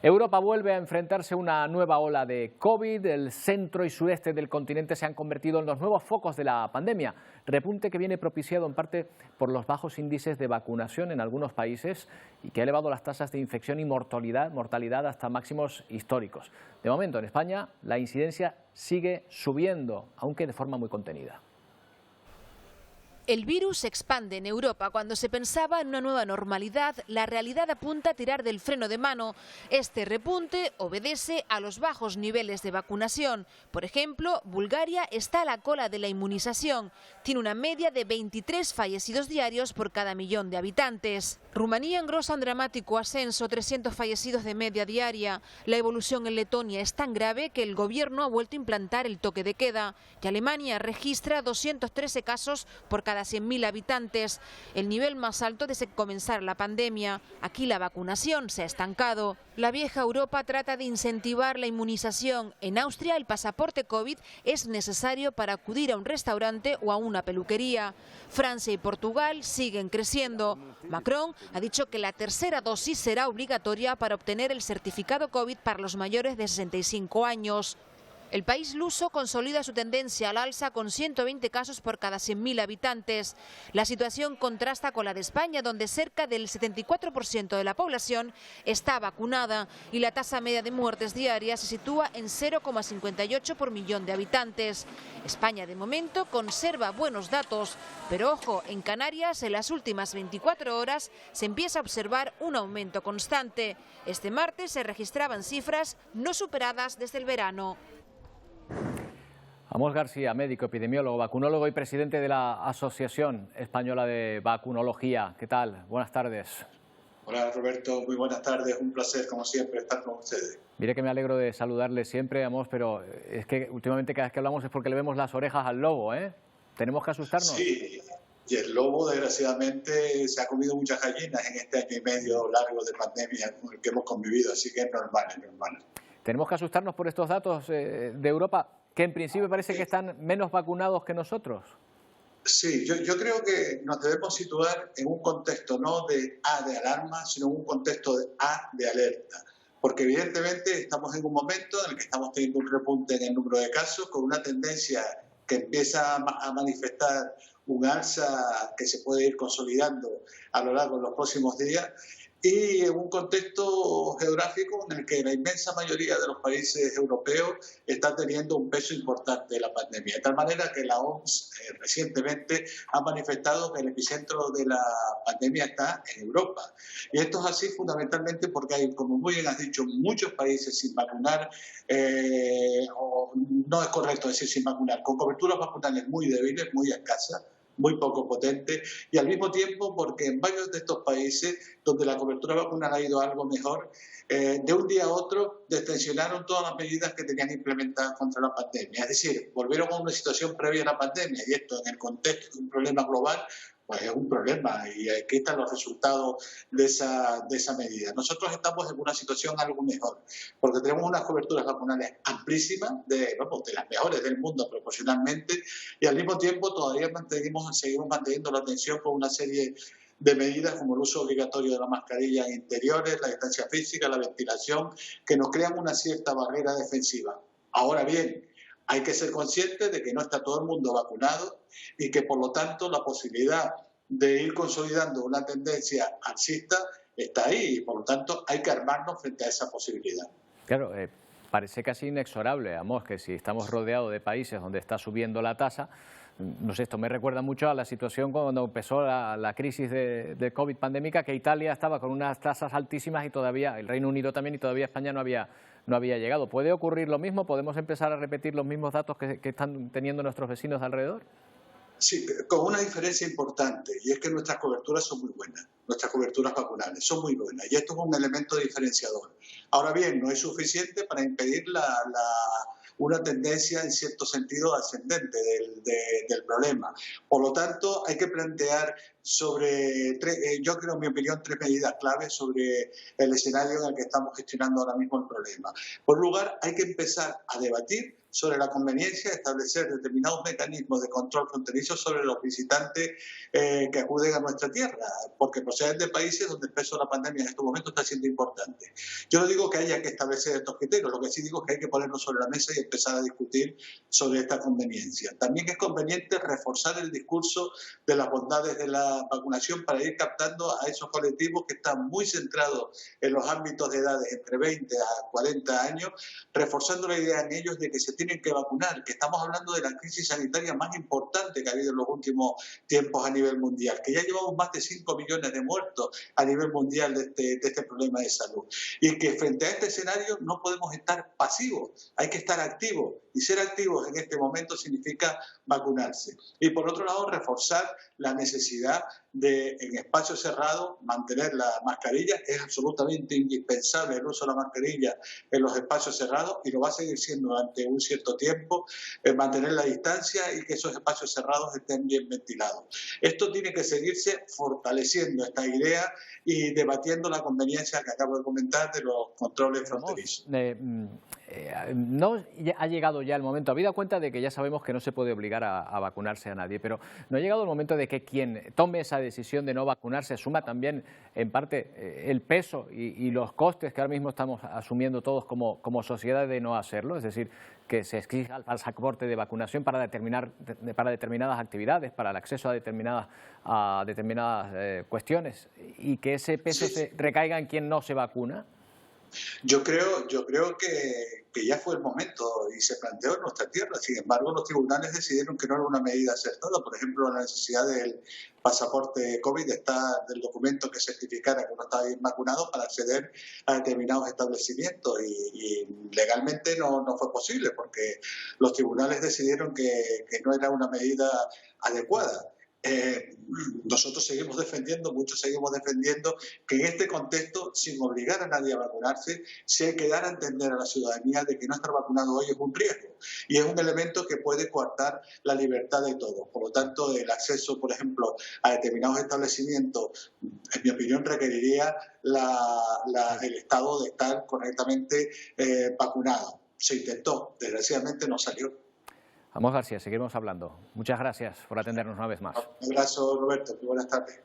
Europa vuelve a enfrentarse a una nueva ola de COVID. El centro y sureste del continente se han convertido en los nuevos focos de la pandemia. Repunte que viene propiciado en parte por los bajos índices de vacunación en algunos países y que ha elevado las tasas de infección y mortalidad hasta máximos históricos. De momento, en España, la incidencia sigue subiendo, aunque de forma muy contenida. El virus se expande en Europa. Cuando se pensaba en una nueva normalidad, la realidad apunta a tirar del freno de mano. Este repunte obedece a los bajos niveles de vacunación. Por ejemplo, Bulgaria está a la cola de la inmunización. Tiene una media de 23 fallecidos diarios por cada millón de habitantes. Rumanía engrosa un dramático ascenso, 300 fallecidos de media diaria. La evolución en Letonia es tan grave que el gobierno ha vuelto a implantar el toque de queda. Y Alemania registra 213 casos por cada 100.000 habitantes, el nivel más alto desde que comenzara la pandemia. Aquí la vacunación se ha estancado. La vieja Europa trata de incentivar la inmunización. En Austria el pasaporte COVID es necesario para acudir a un restaurante o a una peluquería. Francia y Portugal siguen creciendo. Macron ha dicho que la tercera dosis será obligatoria para obtener el certificado COVID para los mayores de 65 años. El país luso consolida su tendencia al alza con 120 casos por cada 100.000 habitantes. La situación contrasta con la de España, donde cerca del 74% de la población está vacunada y la tasa media de muertes diarias se sitúa en 0,58 por millón de habitantes. España, de momento, conserva buenos datos, pero ojo, en Canarias, en las últimas 24 horas, se empieza a observar un aumento constante. Este martes se registraban cifras no superadas desde el verano. Amos García, médico, epidemiólogo, vacunólogo y presidente de la Asociación Española de Vacunología. ¿Qué tal? Buenas tardes. Hola Roberto, muy buenas tardes. Un placer, como siempre, estar con ustedes. Mire que me alegro de saludarle siempre, Amos, pero es que últimamente cada vez que hablamos es porque le vemos las orejas al lobo, ¿eh? ¿Tenemos que asustarnos? Sí, y el lobo, desgraciadamente, se ha comido muchas gallinas en este año y medio largo de pandemia con el que hemos convivido, así que es normal, es normal. ¿Tenemos que asustarnos por estos datos de Europa, que en principio parece que están menos vacunados que nosotros? Sí, yo creo que nos debemos situar en un contexto no de alarma, sino en un contexto de alerta. Porque evidentemente estamos en un momento en el que estamos teniendo un repunte en el número de casos, con una tendencia que empieza a manifestar un alza que se puede ir consolidando a lo largo de los próximos días, y en un contexto geográfico en el que la inmensa mayoría de los países europeos está teniendo un peso importante de la pandemia. De tal manera que la OMS recientemente ha manifestado que el epicentro de la pandemia está en Europa. Y esto es así fundamentalmente porque hay, como muy bien has dicho, muchos países sin vacunar, o no es correcto decir sin vacunar, con coberturas vacunales muy débiles, muy escasas, muy poco potente, y al mismo tiempo porque en varios de estos países donde la cobertura vacunal ha ido algo mejor, de un día a otro destensionaron todas las medidas que tenían implementadas contra la pandemia. Es decir, volvieron a una situación previa a la pandemia, y esto en el contexto de un problema global, pues es un problema, y aquí están los resultados de esa medida. Nosotros estamos en una situación algo mejor, porque tenemos unas coberturas vacunales amplísimas, de las mejores del mundo proporcionalmente, y al mismo tiempo todavía seguimos manteniendo la atención con una serie de medidas como el uso obligatorio de la mascarilla en interiores, la distancia física, la ventilación, que nos crean una cierta barrera defensiva. Ahora bien, hay que ser conscientes de que no está todo el mundo vacunado y que, por lo tanto, la posibilidad de ir consolidando una tendencia alcista está ahí, y, por lo tanto, hay que armarnos frente a esa posibilidad. Claro, parece casi inexorable, Amos, que si estamos rodeados de países donde está subiendo la tasa, no sé, esto me recuerda mucho a la situación cuando empezó la crisis de COVID pandémica, que Italia estaba con unas tasas altísimas y todavía, el Reino Unido también, y todavía España no había llegado. ¿Puede ocurrir lo mismo? ¿Podemos empezar a repetir los mismos datos que están teniendo nuestros vecinos alrededor? Sí, con una diferencia importante, y es que nuestras coberturas son muy buenas, nuestras coberturas vacunales son muy buenas, y esto es un elemento diferenciador. Ahora bien, no es suficiente para impedir una tendencia en cierto sentido ascendente del problema. Por lo tanto, hay que plantear yo creo, en mi opinión, tres medidas claves sobre el escenario en el que estamos gestionando ahora mismo el problema. Por un lugar, hay que empezar a debatir sobre la conveniencia de establecer determinados mecanismos de control fronterizo sobre los visitantes que acuden a nuestra tierra, porque proceden de países donde el peso de la pandemia en estos momentos está siendo importante. Yo no digo que haya que establecer estos criterios, lo que sí digo es que hay que ponerlos sobre la mesa y empezar a discutir sobre esta conveniencia. También es conveniente reforzar el discurso de las bondades de la vacunación para ir captando a esos colectivos que están muy centrados en los ámbitos de edades entre 20 a 40 años, reforzando la idea en ellos de que se tienen que vacunar, que estamos hablando de la crisis sanitaria más importante que ha habido en los últimos tiempos a nivel mundial, que ya llevamos más de 5 millones de muertos a nivel mundial de este problema de salud. Y que frente a este escenario no podemos estar pasivos, hay que estar activos. Y ser activos en este momento significa vacunarse. Y por otro lado, reforzar la necesidad de, en espacios cerrados, mantener la mascarilla. Es absolutamente indispensable el uso de la mascarilla en los espacios cerrados y lo va a seguir siendo durante un cierto tiempo, mantener la distancia y que esos espacios cerrados estén bien ventilados. Esto tiene que seguirse fortaleciendo esta idea y debatiendo la conveniencia que acabo de comentar de los controles fronterizos. No ha llegado ya el momento, habida cuenta de que ya sabemos que no se puede obligar a vacunarse a nadie, pero no ha llegado el momento de que quien tome esa decisión de no vacunarse asuma también en parte el peso y los costes que ahora mismo estamos asumiendo todos como sociedad de no hacerlo, es decir, que se exija el pasaporte de vacunación para determinadas actividades, para el acceso a determinadas cuestiones, y que ese peso se recaiga en quien no se vacuna. Yo creo que ya fue el momento y se planteó en nuestra tierra. Sin embargo, los tribunales decidieron que no era una medida acertada. Por ejemplo, la necesidad del pasaporte COVID, del documento que certificara que uno estaba bien vacunado para acceder a determinados establecimientos. Y legalmente no fue posible porque los tribunales decidieron que no era una medida adecuada. Nosotros seguimos defendiendo, muchos seguimos defendiendo que en este contexto, sin obligar a nadie a vacunarse, sí hay que dar a entender a la ciudadanía de que no estar vacunado hoy es un riesgo y es un elemento que puede coartar la libertad de todos. Por lo tanto, el acceso, por ejemplo, a determinados establecimientos, en mi opinión, requeriría el Estado de estar correctamente vacunado. Se intentó, desgraciadamente no salió. Amos García, seguiremos hablando. Muchas gracias por atendernos una vez más. Un abrazo, Roberto. Buenas tardes.